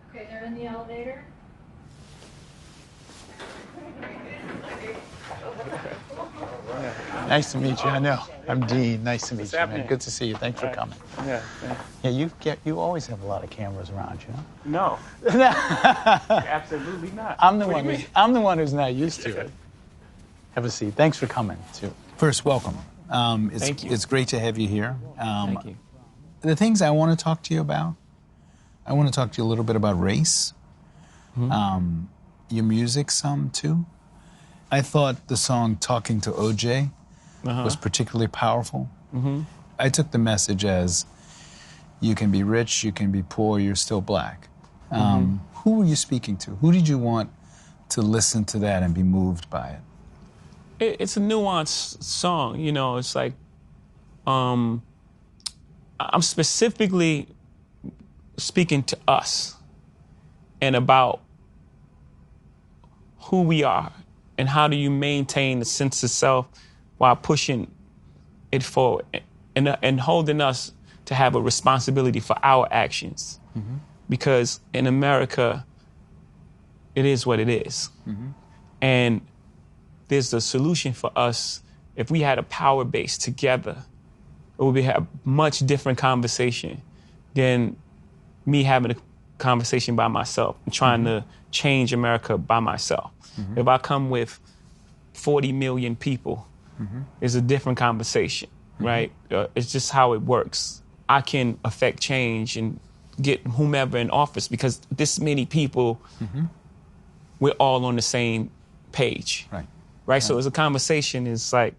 Okay, they're in the elevator. Nice to meet you. I know. I'm Dean. Nice to meet you, man. Good to see you. Thanks for coming. Yeah. Yeah, you always have a lot of cameras around you, know? No. Absolutely not. I'm the one who's not used to it. Have a seat. Thanks for coming, too. First, welcome. Thank you. It's great to have you here. Thank you. The things I want to talk to you about, I want to talk to you a little bit about race, your music some, too. I thought the song Talking to O.J. was particularly powerful. I took the message as, you can be rich, you can be poor, you're still black. Who were you speaking to? Who did you want to listen to that and be moved by it? It's a nuanced song, you know. It's like, I'm specifically speaking to us and about who we are and how do you maintain the sense of self while pushing it forward and holding us to have a responsibility for our actions. Because in America, it is what it is. And there's a solution for us. If we had a power base together, it would be a much different conversation than me having a conversation by myself and trying to change America by myself. If I come with 40 million people, it's a different conversation, right? It's just how it works. I can affect change and get whomever in office because this many people, we're all on the same page, right? So as a conversation, it's like,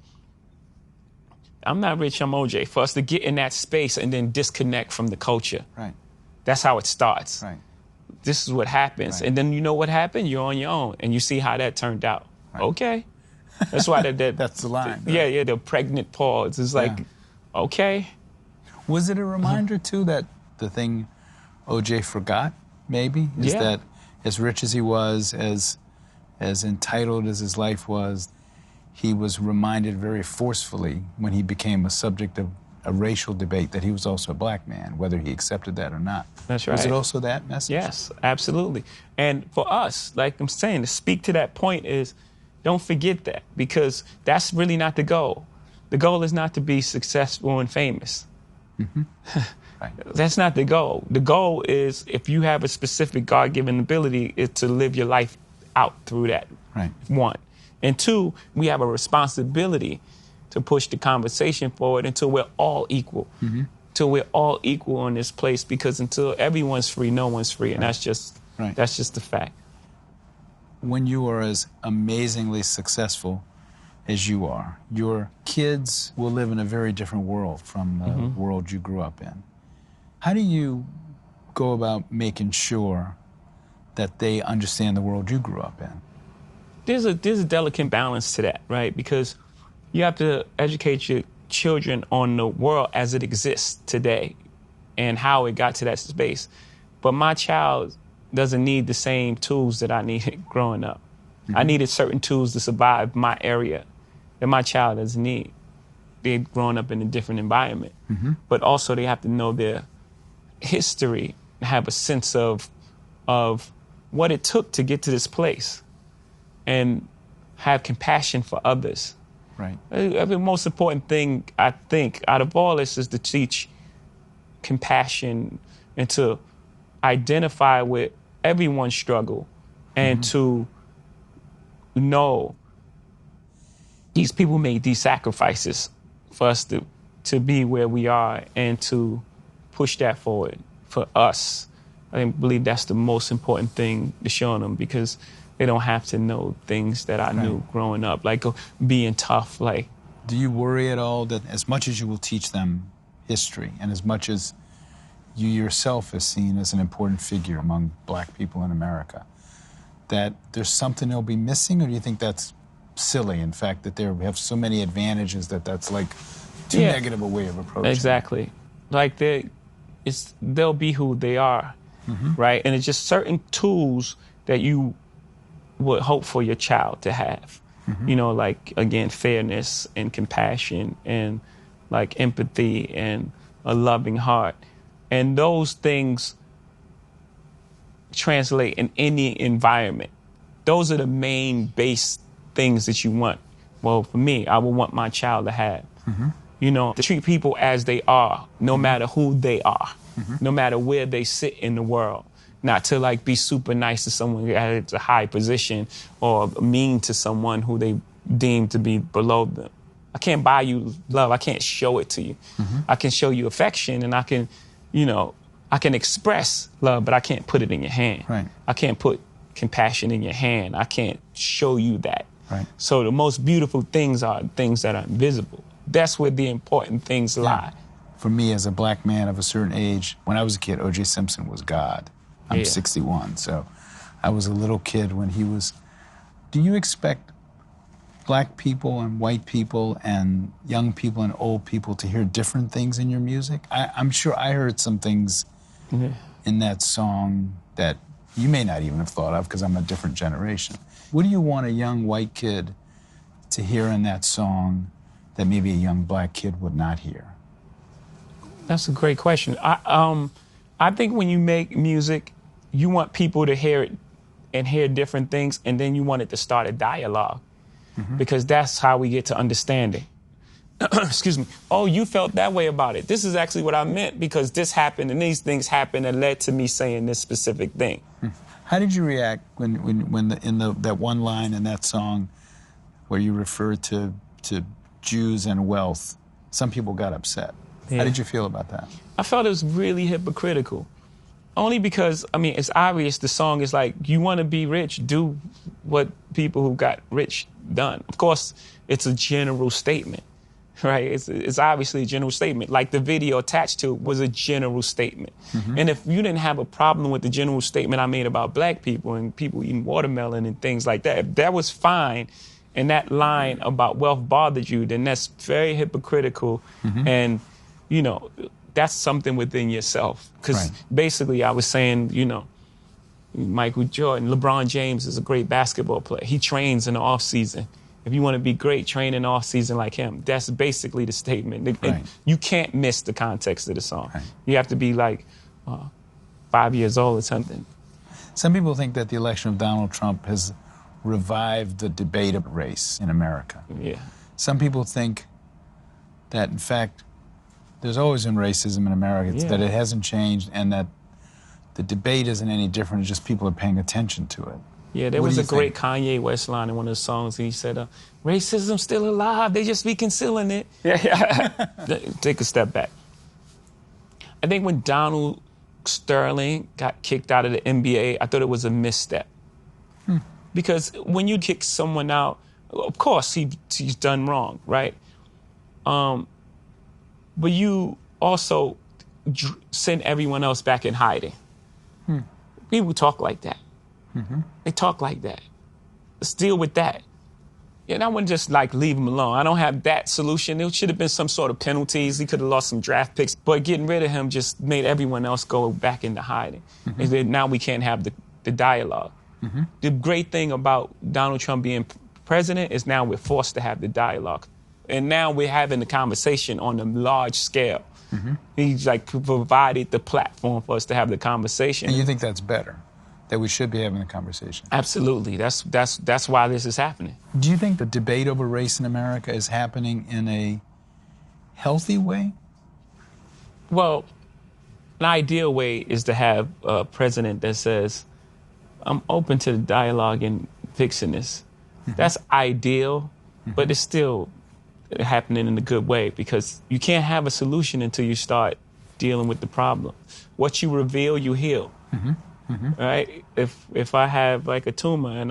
I'm not rich, I'm OJ. For us to get in that space and then disconnect from the culture, that's how it starts. This is what happens. And then you know what happened? You're on your own and you see how that turned out. Okay. That's why that's the line. Yeah, the pregnant pause. It's like, okay. Was it a reminder, too, that the thing O.J. forgot, maybe, is that as rich as he was, as entitled as his life was, he was reminded very forcefully when he became a subject of a racial debate that he was also a black man, whether he accepted that or not. That's right. Was it also that message? Yes, absolutely. And for us, like I'm saying, to speak to that point is, don't forget that, because that's really not the goal. The goal is not to be successful and famous. That's not the goal. The goal is, if you have a specific God-given ability, is to live your life out through that, one. And two, we have a responsibility to push the conversation forward until we're all equal. Until we're all equal in this place, because until everyone's free, no one's free. And that's just the fact. When you are as amazingly successful as you are, your kids will live in a very different world from the world you grew up in. How do you go about making sure that they understand the world you grew up in? There's a delicate balance to that, right? Because you have to educate your children on the world as it exists today and how it got to that space. But my child doesn't need the same tools that I needed growing up. I needed certain tools to survive my area that my child doesn't need. They've grown up in a different environment. But also they have to know their history, have a sense of what it took to get to this place, and have compassion for others. The most important thing, I think, out of all this is to teach compassion and to identify with everyone's struggle and to know these people made these sacrifices for us to be where we are and to push that forward for us. I believe that's the most important thing to show them, because they don't have to know things that I knew growing up, like being tough. Like, do you worry at all that as much as you will teach them history and as much as you yourself is seen as an important figure among black people in America, that there's something they'll be missing? Or do you think that's silly, in fact, that they have so many advantages that that's like too negative a way of approaching it? Exactly. Like, they'll be who they are, right? And it's just certain tools that you would hope for your child to have. You know, like, again, fairness and compassion and like empathy and a loving heart. And those things translate in any environment. Those are the main base things that you want. Well, for me, I would want my child to have. You know, to treat people as they are, no matter who they are, no matter where they sit in the world. Not to like be super nice to someone at a high position or mean to someone who they deem to be below them. I can't buy you love. I can't show it to you. I can show you affection and I can, you know, I can express love, but I can't put it in your hand. Right. I can't put compassion in your hand. I can't show you that. Right. So the most beautiful things are things that are invisible. That's where the important things lie. For me, as a black man of a certain age, when I was a kid, O.J. Simpson was God. I'm 61, so I was a little kid when he was... Do you expect black people and white people and young people and old people to hear different things in your music? I'm sure I heard some things in that song that you may not even have thought of because I'm a different generation. What do you want a young white kid to hear in that song that maybe a young black kid would not hear? That's a great question. I think when you make music, you want people to hear it and hear different things, and then you want it to start a dialogue because that's how we get to understanding. Excuse me. Oh, you felt that way about it. This is actually what I meant because this happened and these things happened and led to me saying this specific thing. How did you react when that one line in that song where you referred to Jews and wealth? Some people got upset. How did you feel about that? I felt it was really hypocritical. Only because, I mean, it's obvious the song is like, you want to be rich, do what people who got rich done. Of course, it's a general statement, right? It's obviously a general statement. Like the video attached to it was a general statement. And if you didn't have a problem with the general statement I made about black people and people eating watermelon and things like that, if that was fine, and that line about wealth bothered you, then that's very hypocritical. And, you know, that's something within yourself. Because basically I was saying, you know, Michael Jordan, LeBron James is a great basketball player. He trains in the off season. If you want to be great, train in the off season like him. That's basically the statement. You can't miss the context of the song. You have to be like 5 years old or something. Some people think that the election of Donald Trump has revived the debate of race in America. Some people think that, in fact, there's always been racism in America, that it hasn't changed, and that the debate isn't any different, it's just people are paying attention to it. Yeah, there was a great Kanye West line in one of the songs. He said, racism's still alive, they just be concealing it. Take a step back. I think when Donald Sterling got kicked out of the NBA, I thought it was a misstep. Because when you kick someone out, of course he's done wrong, right? But you also send everyone else back in hiding. People talk like that. They talk like that. Let's deal with that. And I wouldn't just like leave him alone. I don't have that solution. There should have been some sort of penalties. He could have lost some draft picks. But getting rid of him just made everyone else go back into hiding. And then now we can't have the dialogue. The great thing about Donald Trump being president is now we're forced to have the dialogue. And now we're having the conversation on a large scale. He's like provided the platform for us to have the conversation. And you think that's better? That we should be having the conversation? Absolutely. That's why this is happening. Do you think the debate over race in America is happening in a healthy way? Well, an ideal way is to have a president that says, I'm open to the dialogue and fixing this. That's ideal, but it's still happening in a good way because you can't have a solution until you start dealing with the problem. What you reveal, you heal. Right? If I have like a tumor and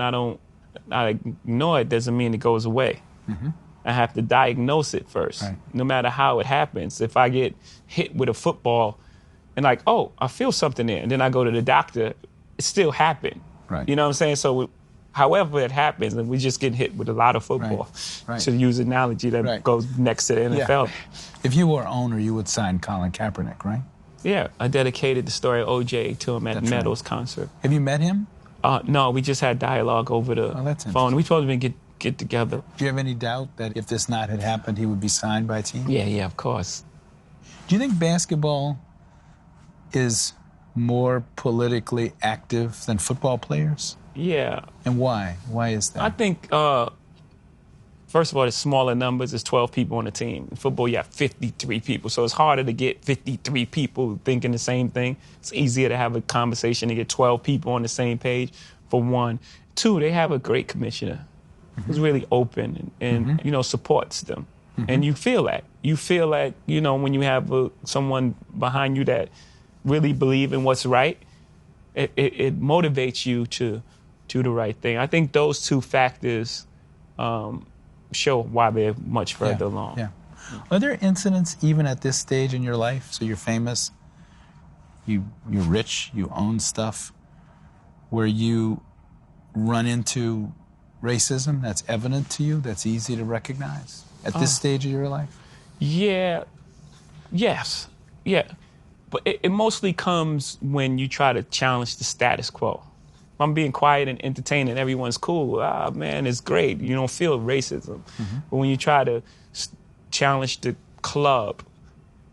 I ignore it, doesn't mean it goes away. I have to diagnose it first, no matter how it happens. If I get hit with a football and like, oh, I feel something there, and then I go to the doctor, it still happened. You know what I'm saying? So however it happens, and we just get hit with a lot of football. To use an analogy that goes next to the NFL. If you were owner, you would sign Colin Kaepernick, right? Yeah, I dedicated the Story of O.J. to him at That's Meadows right. concert. Have you met him? No, we just had dialogue over the that's phone. We supposed to get together. Do you have any doubt that if this not had happened, he would be signed by a team? Yeah, of course. Do you think basketball is more politically active than football players? Yeah. And why? Why is that? I think, first of all, it's smaller numbers. There's 12 people on the team. In football, you have 53 people. So it's harder to get 53 people thinking the same thing. It's easier to have a conversation to get 12 people on the same page, for one. Two, they have a great commissioner who's really open and you know, supports them. And you feel that. You feel that, you know, when you have someone behind you that really believe in what's right, it motivates you to do the right thing. I think those two factors show why they're much further along. Yeah. Are there incidents even at this stage in your life? So you're famous, you're rich, you own stuff, where you run into racism that's evident to you, that's easy to recognize at this stage of your life? Yeah. Yes. Yeah. But it mostly comes when you try to challenge the status quo. If I'm being quiet and entertaining, everyone's cool. Ah, man, it's great. You don't feel racism. But when you try to challenge the club,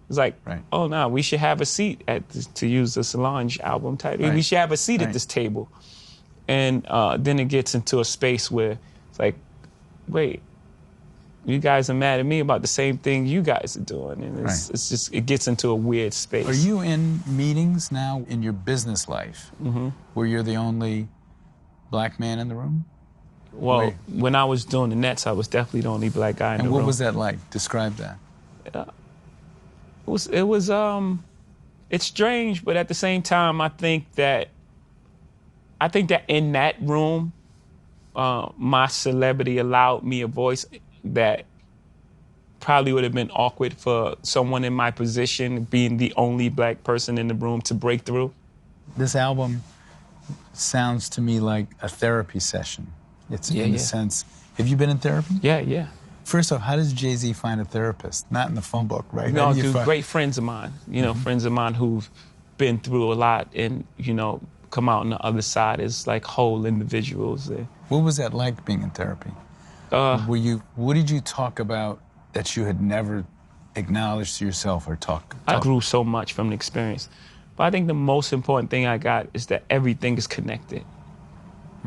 it's like, oh, no, we should have a seat to use the Solange album title. We should have a seat at this table. And then it gets into a space where it's like, wait, you guys are mad at me about the same thing you guys are doing. And it's just, it gets into a weird space. Are you in meetings now in your business life where you're the only black man in the room? Well, when I was doing the Nets, I was definitely the only black guy in the room. And what was that like? Describe that. It's strange, but at the same time, I think that in that room, my celebrity allowed me a voice that probably would have been awkward for someone in my position, being the only black person in the room, to break through. This album sounds to me like a therapy session. It's in the sense, have you been in therapy? Yeah. First off, how does Jay-Z find a therapist? Not in the phone book, right? No, dude, great friends of mine, you know, friends of mine who've been through a lot and, you know, come out on the other side as like whole individuals. What was that like being in therapy? What did you talk about that you had never acknowledged to yourself or talk? I grew so much from the experience. But I think the most important thing I got is that everything is connected.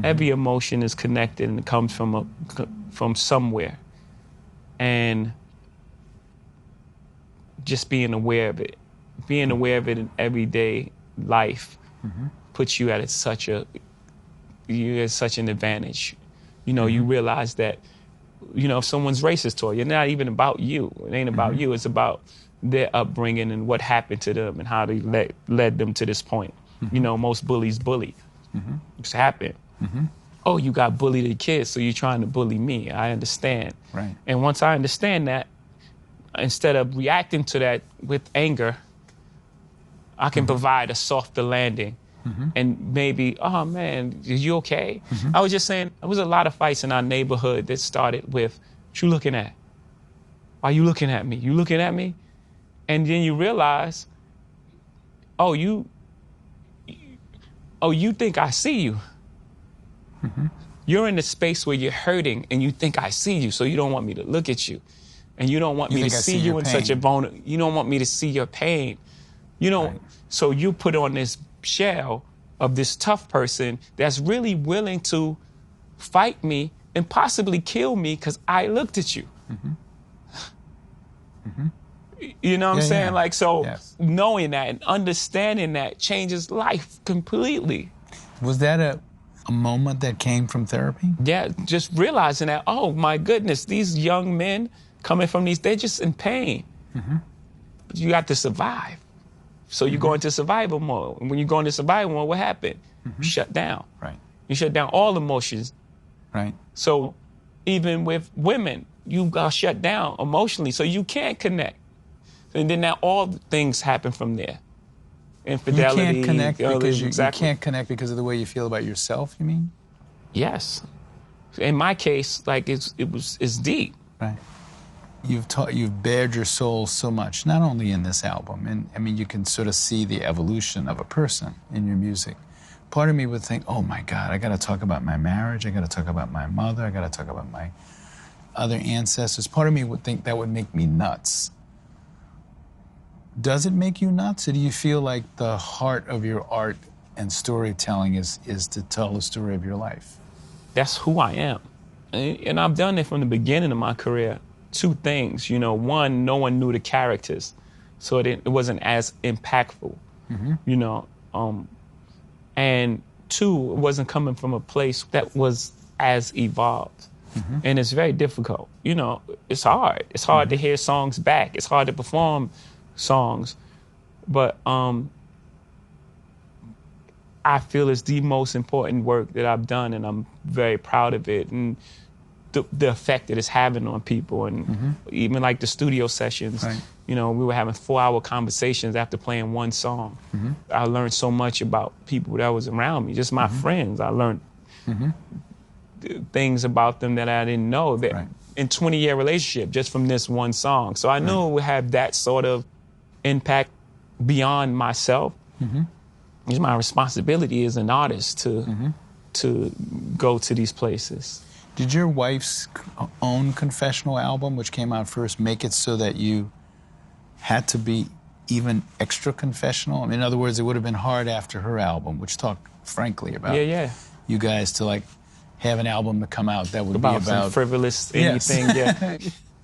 Every emotion is connected and it comes from somewhere. And just being aware of it. Being aware of it in everyday life puts you at such an advantage. You know, you realize that, you know, if someone's racist toward you, it's not even about you. It ain't about you. It's about their upbringing and what happened to them and how they led them to this point. You know, most bullies bully. It's happened. Oh, you got bullied as a kid, so you're trying to bully me. I understand. Right. And once I understand that, instead of reacting to that with anger, I can provide a softer landing. And maybe, oh man, are you okay? I was just saying, there was a lot of fights in our neighborhood that started with, what you looking at? Why you looking at me? You looking at me? And then you realize, oh, you think I see you. You're in the space where you're hurting and you think I see you, so you don't want me to look at you. And you don't want me to see you in such a vulnerable, you don't want me to see your pain. You don't, so you put on this shell of this tough person that's really willing to fight me and possibly kill me because I looked at you. You know what I'm saying? Like, so knowing that and understanding that changes life completely. Was that a moment that came from therapy? Yeah, just realizing that, oh my goodness, these young men coming from they're just in pain. But you got to survive. So you go into survival mode. And when you go into survival mode, what happened? You shut down. You shut down all emotions. So even with women, you got shut down emotionally, so you can't connect. And then now all the things happen from there. Infidelity. You can't connect because you can't connect because of the way you feel about yourself, you mean? Yes. In my case, like it's deep. you've bared your soul so much, not only in this album, and I mean, you can sort of see the evolution of a person in your music. Part of me would think, oh my God, I got to talk about my marriage, I got to talk about my mother, I got to talk about my other ancestors. Part of me would think that would make me nuts. Does it make you nuts, or do you feel like the heart of your art and storytelling is to tell the story of your life? That's who I am. And I've done it from the beginning of my career. Two things, you know, one, no one knew the characters, so it wasn't as impactful, you know, and two, it wasn't coming from a place that was as evolved. And it's very difficult, you know, it's hard. It's hard to hear songs back. It's hard to perform songs, but I feel it's the most important work that I've done, and I'm very proud of it. And the effect that it's having on people, and even like the studio sessions, you know, we were having 4-hour conversations after playing one song. I learned so much about people that was around me, just my friends. I learned things about them that I didn't know that in 20-year relationship just from this one song. So I knew it would have that sort of impact beyond myself. It's my responsibility as an artist to go to these places. Did your wife's own confessional album, which came out first, make it so that you had to be even extra confessional? I mean, in other words, it would have been hard after her album, which talked frankly about you guys to like have an album to come out that would be about some frivolous anything. Yeah.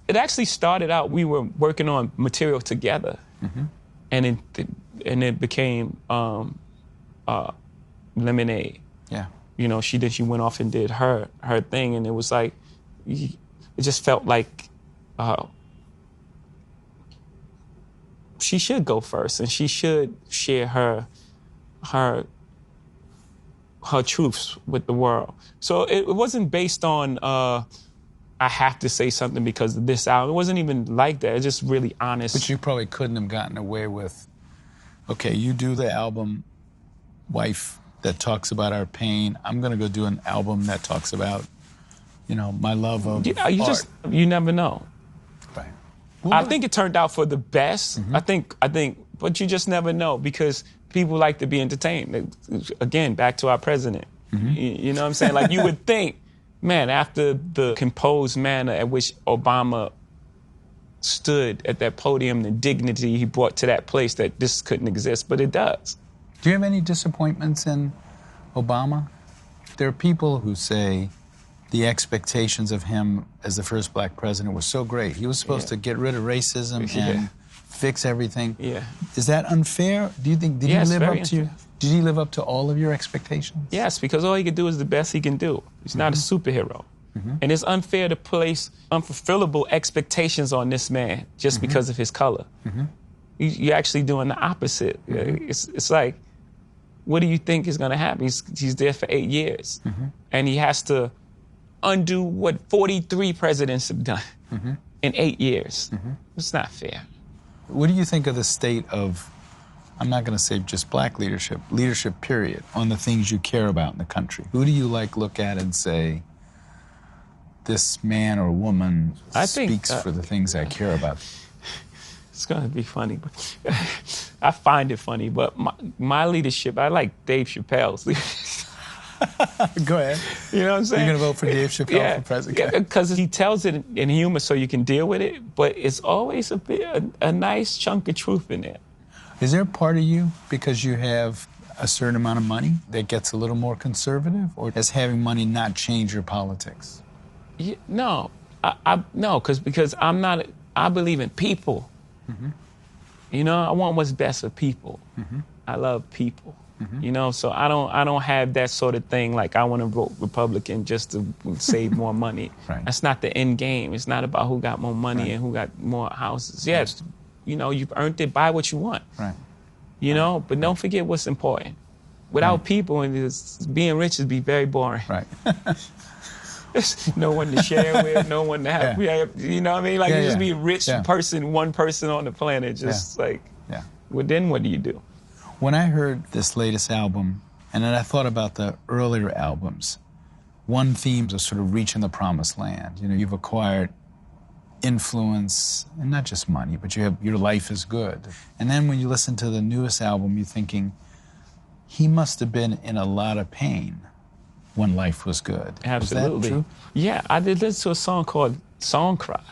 It actually started out, we were working on material together, and it became Lemonade. Yeah. You know, she went off and did her thing, and it was like, it just felt like she should go first, and she should share her truths with the world. So it wasn't based on I have to say something because of this album. It wasn't even like that. It's just really honest. But you probably couldn't have gotten away with, okay, you do the album, wife, that talks about our pain. I'm gonna go do an album that talks about, you know, my love of art. You never know. Right. Well, I think it turned out for the best. I think, but you just never know, because people like to be entertained. Again, back to our president. You know what I'm saying? Like, you would think, man, after the composed manner at which Obama stood at that podium, the dignity he brought to that place, that this couldn't exist, but it does. Do you have any disappointments in Obama? There are people who say the expectations of him as the first black president were so great. He was supposed to get rid of racism and fix everything. Is that unfair? Do you think, did he live up to all of your expectations? Yes, because all he could do is the best he can do. He's not a superhero. And it's unfair to place unfulfillable expectations on this man just because of his color. You're actually doing the opposite. It's like, what do you think is going to happen? He's there for 8 years, and he has to undo what 43 presidents have done in 8 years. It's not fair. What do you think of the state of, I'm not going to say just black leadership period, on the things you care about in the country? Who do you look at and say, this man or woman speaks for the things I care about? It's going to be funny, but I find it funny. But my leadership, I like Dave Chappelle's. Go ahead. You know what I'm saying? You're going to vote for Dave Chappelle for president? Because he tells it in humor so you can deal with it, but it's always a nice chunk of truth in there. Is there a part of you, because you have a certain amount of money, that gets a little more conservative? Or does having money not change your politics? No. No, because I believe in people. You know, I want what's best for people. I love people. You know, so I don't have that sort of thing like I want to vote Republican just to save more money. That's not the end game. It's not about who got more money and who got more houses. Yes, you know, you've earned it. Buy what you want. You know, but don't forget what's important. Without people, being rich would be very boring. No one to share with, no one to have. You know what I mean? Like, you just be a rich person, one person on the planet, just well, then what do you do? When I heard this latest album, and then I thought about the earlier albums, one theme was sort of reaching the promised land. You know, you've acquired influence, and not just money, but your life is good. And then when you listen to the newest album, you're thinking, he must have been in a lot of pain when life was good. Absolutely. Is that true? Yeah, I did listen to a song called Song Cry.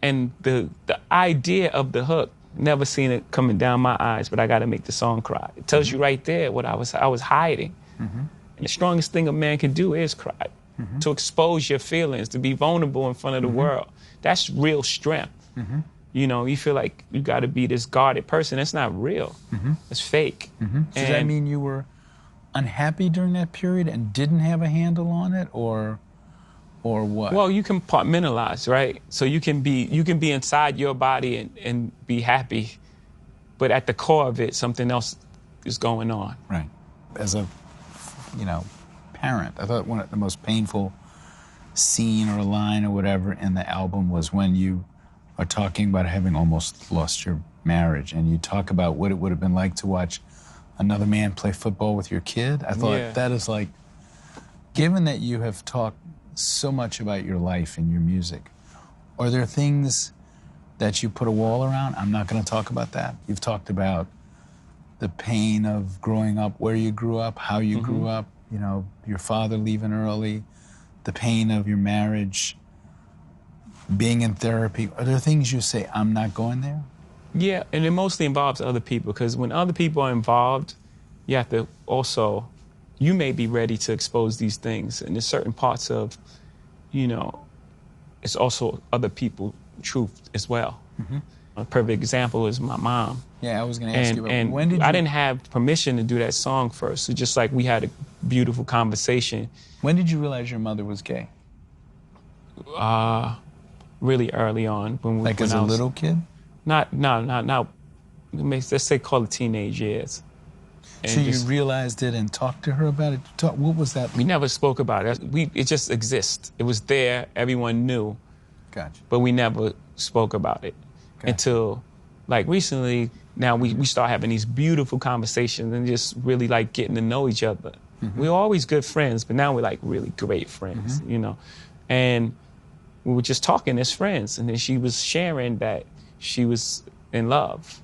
And the idea of the hook, never seen it coming down my eyes, but I got to make the song cry. It tells you right there what I was hiding. And the strongest thing a man can do is cry. To expose your feelings, to be vulnerable in front of the world. That's real strength. You know, you feel like you got to be this guarded person. That's not real. It's fake. Does that mean you were unhappy during that period and didn't have a handle on it, or what? Well, you compartmentalize, right? So you can be inside your body and be happy, but at the core of it, something else is going on. Right. As a, parent, I thought one of the most painful scene or line or whatever in the album was when you are talking about having almost lost your marriage, and you talk about what it would have been like to watch another man play football with your kid. I thought that is like, given that you have talked so much about your life and your music, are there things that you put a wall around? I'm not going to talk about that. You've talked about the pain of growing up, where you grew up, how you grew up, your father leaving early, the pain of your marriage, being in therapy. Are there things you say, I'm not going there? Yeah, and it mostly involves other people, because when other people are involved, you have to also, you may be ready to expose these things. And there's certain parts of, it's also other people's truth as well. A perfect example is my mom. Yeah, I was going to ask you about, and when did you... I didn't have permission to do that song first. So just like we had a beautiful conversation. When did you realize your mother was gay? Really early on. Like as a little kid? Not. Let's say call it teenage years. And so you realized it and talked to her about it? What was that? We never spoke about it. It just exists. It was there. Everyone knew. Gotcha. But we never spoke about it until, like, recently. Now we start having these beautiful conversations and just really like getting to know each other. We were always good friends, but now we're like really great friends, And we were just talking as friends, and then she was sharing that she was in love.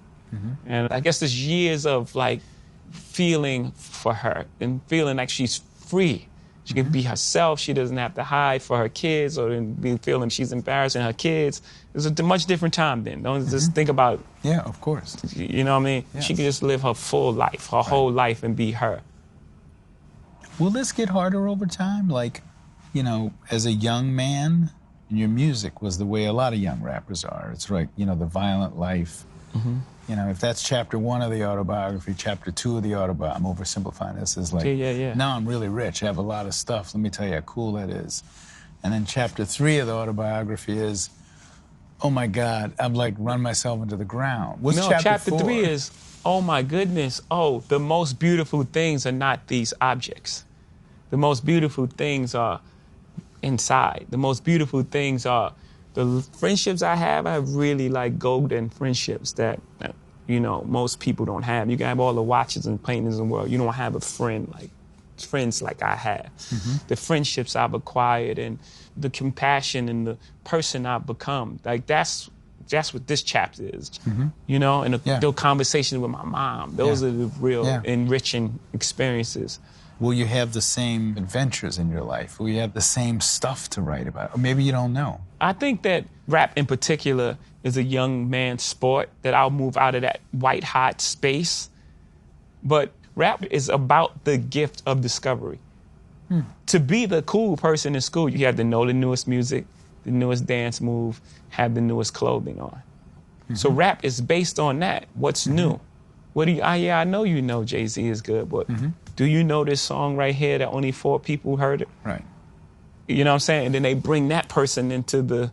And I guess there's years of like feeling for her and feeling like she's free. She can be herself. She doesn't have to hide for her kids or be feeling she's embarrassing her kids. It was a much different time then. Don't just think about... Yeah, of course. You know what I mean? Yes. She could just live her full life, her whole life, and be her. Will this get harder over time? Like, as a young man, and your music was the way a lot of young rappers are. It's like, the violent life. If that's chapter 1 of the autobiography, chapter 2 of the autobiography, I'm oversimplifying this, is like, now I'm really rich, I have a lot of stuff, let me tell you how cool that is. And then chapter 3 of the autobiography is, oh my God, I'm like run myself into the ground. What's chapter 4? 3 is, oh my goodness, the most beautiful things are not these objects. The most beautiful things are inside. The most beautiful things are the friendships I have really like golden friendships that, most people don't have. You can have all the watches and paintings in the world. You don't have friends like I have. The friendships I've acquired and the compassion and the person I've become. Like that's what this chapter is, and the conversations with my mom. Those are the real enriching experiences. Will you have the same adventures in your life? Will you have the same stuff to write about? Or maybe you don't know. I think that rap in particular is a young man's sport, that I'll move out of that white hot space. But rap is about the gift of discovery. To be the cool person in school, you have to know the newest music, the newest dance move, have the newest clothing on. So rap is based on that. What's new? What do you? I know you know Jay-Z is good, but do you know this song right here that only 4 people heard it? Right. You know what I'm saying? And then they bring that person into the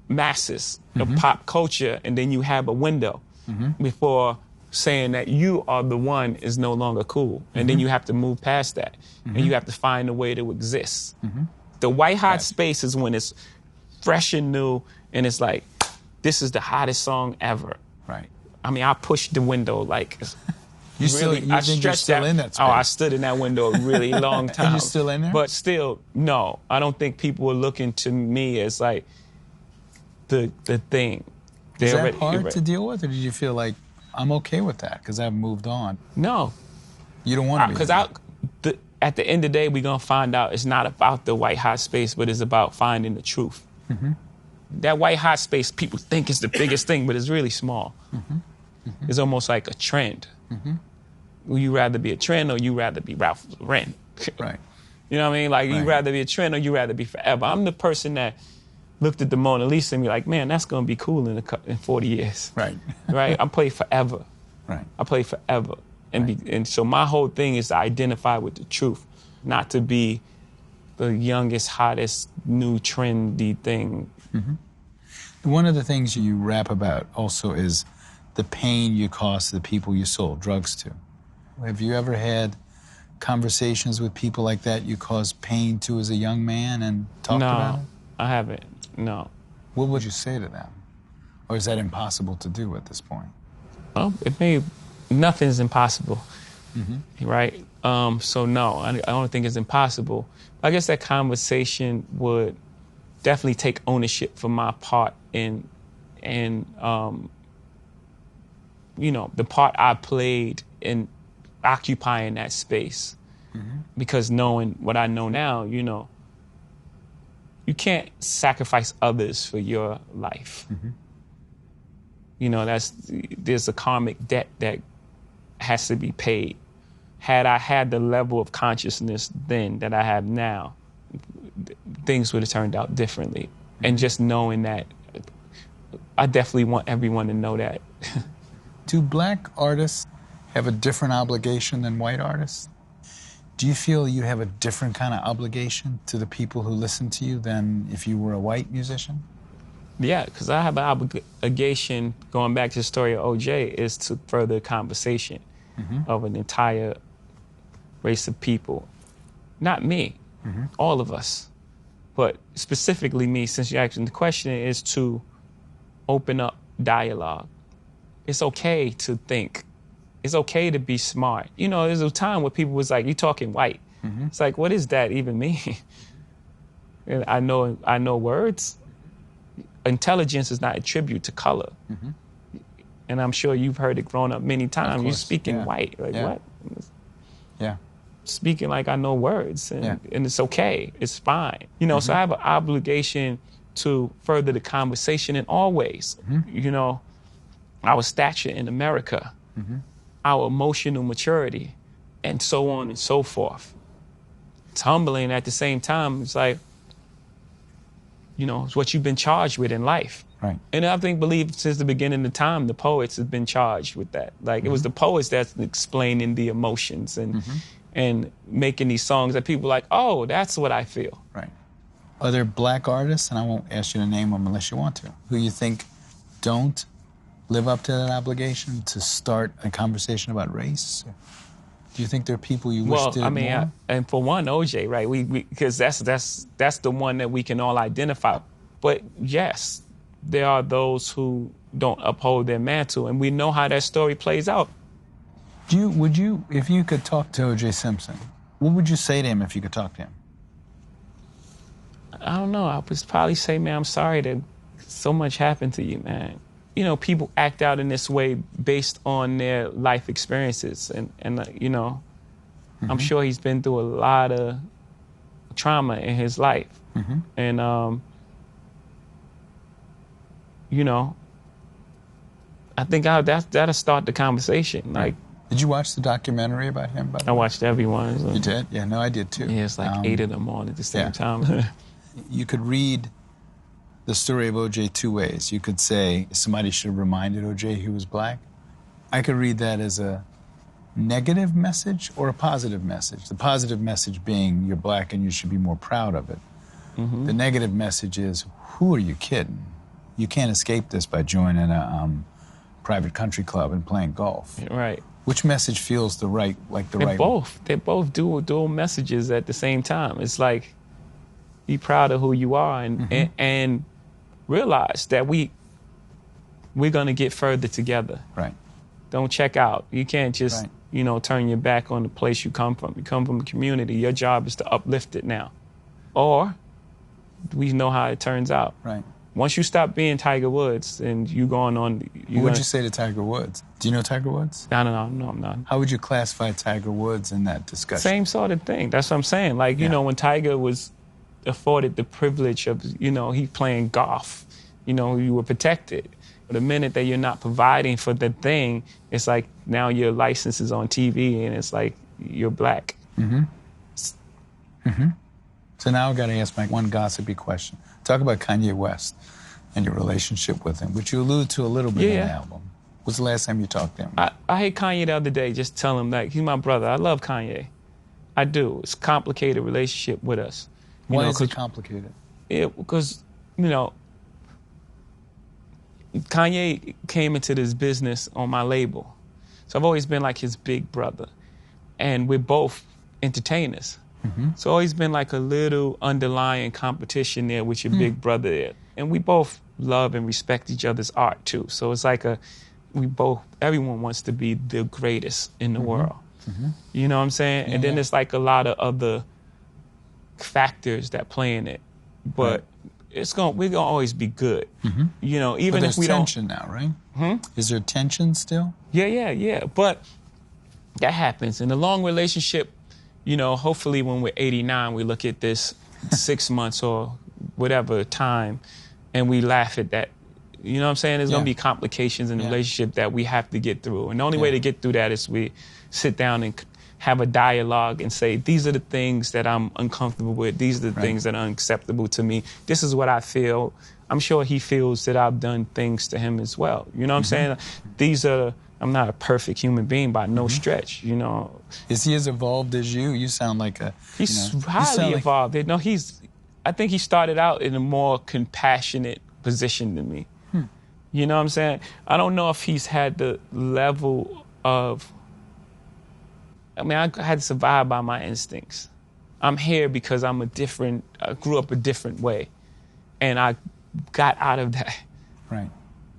masses of pop culture, and then you have a window before saying that you are the one is no longer cool. And then you have to move past that, and you have to find a way to exist. The white hot space is when it's fresh and new, and it's like, this is the hottest song ever. Right. I mean, I pushed the window like... You think you're still in that space? Oh, I stood in that window a really long time. Are you still in there? But still, no. I don't think people are looking to me as like, the thing. Is that hard to deal with, or did you feel like, I'm okay with that because I've moved on? No. You don't want to be? Because at the end of the day, we're going to find out it's not about the white hot space, but it's about finding the truth. Mm-hmm. That white hot space, people think is the biggest thing, but it's really small. Mm-hmm. Mm-hmm. It's almost like a trend. Mm-hmm. Would you rather be a trend or you rather be Ralph Lauren? Right. You know what I mean? Like, you rather be a trend or you rather be forever. I'm the person that looked at the Mona Lisa and be like, man, that's going to be cool in 40 years. Right. Right? I play forever. Right. I play forever. And so my whole thing is to identify with the truth, not to be the youngest, hottest, new, trendy thing. Mm-hmm. One of the things you rap about also is the pain you caused the people you sold drugs to. Have you ever had conversations with people like that you caused pain to as a young man and talked about it? No, I haven't. No. What would you say to them? Or is that impossible to do at this point? Well, nothing's impossible, right? So no, I don't think it's impossible. I guess that conversation would definitely take ownership for my part in you know, the part I played in occupying that space. Because knowing what I know now, you know, you can't sacrifice others for your life. You know, there's a karmic debt that has to be paid. Had I had the level of consciousness then that I have now, things would have turned out differently. And just knowing that, I definitely want everyone to know that. Do black artists have a different obligation than white artists? Do you feel you have a different kind of obligation to the people who listen to you than if you were a white musician? Yeah, because I have an obligation, going back to the story of O.J., is to further conversation of an entire race of people. Not me, all of us. But specifically me, since you're asking the question, is to open up dialogue. It's okay to think. It's okay to be smart. You know, there's a time where people was like, you talking white. It's like, what does that even mean? And I know words. Intelligence is not a tribute to color. And I'm sure you've heard it growing up many times. You're speaking white. Like, what? Yeah. Speaking like I know words. And it's okay. It's fine. You know, so I have an obligation to further the conversation in all ways. You know, our stature in America, our emotional maturity, and so on and so forth. It's humbling at the same time. It's like, you know, it's what you've been charged with in life. Right. And I believe since the beginning of time, the poets have been charged with that. Like, it was the poets that's explaining the emotions and making these songs that people are like, oh, that's what I feel. Right. Are there black artists, and I won't ask you to name them unless you want to, who you think don't live up to that obligation to start a conversation about race? Do you think there are people you wish did more? Well, I mean, and for one, O.J., right? Because that's the one that we can all identify. But yes, there are those who don't uphold their mantle, and we know how that story plays out. Would you, if you could talk to O.J. Simpson, what would you say to him if you could talk to him? I don't know. I would probably say, man, I'm sorry that so much happened to you, man. You know, people act out in this way based on their life experiences. And you know, I'm sure he's been through a lot of trauma in his life. And, you know, I think that'll start the conversation. Like, did you watch the documentary about him? I watched everyone. So. You did? Yeah, no, I did too. Yeah, it's like 8 of them on at the same time. You could read the story of O.J. two ways. You could say somebody should have reminded O.J. he was black. I could read that as a negative message or a positive message. The positive message being you're black and you should be more proud of it. The negative message is, who are you kidding? You can't escape this by joining a private country club and playing golf. Right. Which message feels the right one? They're both dual messages at the same time. It's like, be proud of who you are and realize that we're gonna get further together. Right. Don't check out. You can't just you know, turn your back on the place you come from. You come from a community. Your job is to uplift it now. Or we know how it turns out. Right. Once you stop being Tiger Woods and you going on... What would you say to Tiger Woods? Do you know Tiger Woods? No, I'm not. How would you classify Tiger Woods in that discussion? Same sort of thing. That's what I'm saying. Like, you know, when Tiger was afforded the privilege of, you know, he playing golf, you know, you were protected. But the minute that you're not providing for the thing, it's like now your license is on TV and it's like you're black. So now I've got to ask my one gossipy question. Talk about Kanye West and your relationship with him, which you allude to a little bit in the album. When's the last time you talked to him? I hate Kanye the other day, just tell him, like, he's my brother. I love Kanye. I do. It's a complicated relationship with us. Why is it complicated? Because, you know, Kanye came into this business on my label. So I've always been like his big brother. And we're both entertainers. So always been like a little underlying competition there with your big brother there. And we both love and respect each other's art too. So it's like everyone wants to be the greatest in the world. You know what I'm saying? And then there's like a lot of other factors that play in it. But we're gonna always be good. You know, even if we don't. There's tension now, right? Is there tension still? Yeah. But that happens. In a long relationship, you know, hopefully when we're 89, we look at this 6 months or whatever time and we laugh at that. You know what I'm saying? There's going to be complications in the relationship that we have to get through. And the only way to get through that is we sit down and have a dialogue and say, these are the things that I'm uncomfortable with. These are the things that are unacceptable to me. This is what I feel. I'm sure he feels that I've done things to him as well. You know what I'm saying? I'm not a perfect human being by no stretch, you know. Is he as evolved as you? You sound like a... He's highly evolved. No, I think he started out in a more compassionate position than me. You know what I'm saying? I don't know if he's had the level of... I mean, I had to survive by my instincts. I'm here because I grew up a different way. And I got out of that. Right.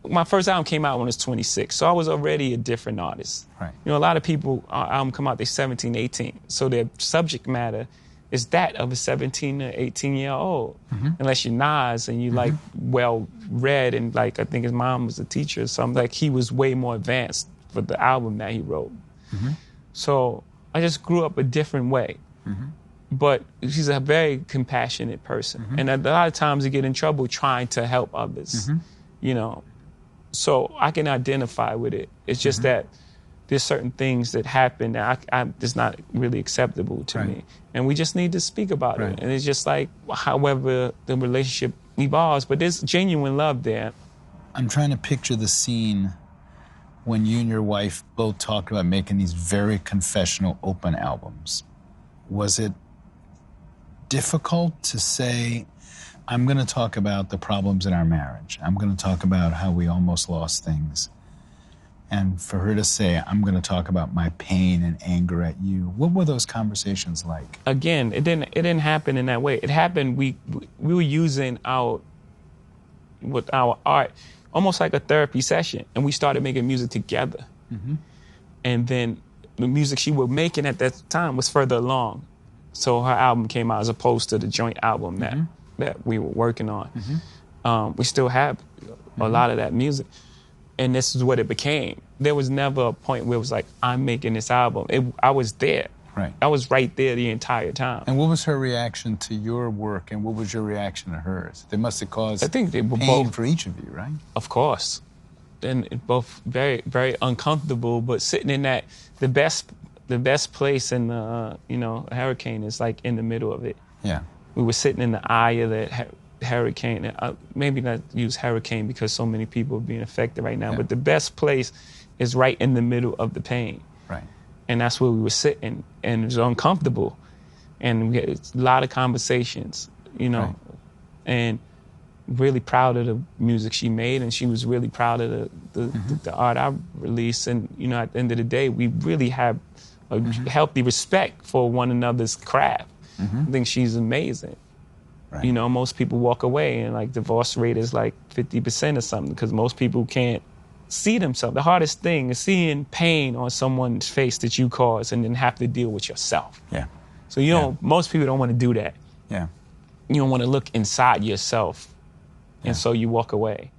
My first album came out when I was 26, so I was already a different artist. Right. You know, a lot of people, our album come out, they're 17, 18, so their subject matter is that of a 17 or 18-year-old, unless you're Nas and you like well-read and like I think his mom was a teacher or something. Like he was way more advanced for the album that he wrote. So I just grew up a different way. But he's a very compassionate person, and a lot of times you get in trouble trying to help others. You know. So I can identify with it. It's just that there's certain things that happen that it's not really acceptable to me. And we just need to speak about it. And it's just like, however the relationship evolves, but there's genuine love there. I'm trying to picture the scene when you and your wife both talked about making these very confessional, open albums. Was it difficult to say, I'm going to talk about the problems in our marriage. I'm going to talk about how we almost lost things. And for her to say, I'm going to talk about my pain and anger at you. What were those conversations like? Again, it didn't happen in that way. It happened, we were using our art almost like a therapy session. And we started making music together. And then the music she was making at that time was further along. So her album came out as opposed to the joint album that we were working on. We still have a lot of that music. And this is what it became. There was never a point where it was like, I'm making this album. I was there. Right. I was right there the entire time. And what was her reaction to your work, and what was your reaction to hers? They must have caused I think they were pain both, for each of you, right? Of course. And both very, very uncomfortable, but sitting in that, the best place in the, a hurricane is like in the middle of it. Yeah. We were sitting in the eye of that hurricane. Maybe not use hurricane because so many people are being affected right now, but the best place is right in the middle of the pain. Right. And that's where we were sitting, and it was uncomfortable. And we had a lot of conversations, and really proud of the music she made, and she was really proud of the art I released. And, at the end of the day, we really have a healthy respect for one another's craft. I think she's amazing. Right. Most people walk away and like divorce rate is like 50% or something because most people can't see themselves. The hardest thing is seeing pain on someone's face that you caused and then have to deal with yourself. Yeah. So most people don't want to do that. Yeah. You don't want to look inside yourself and so you walk away.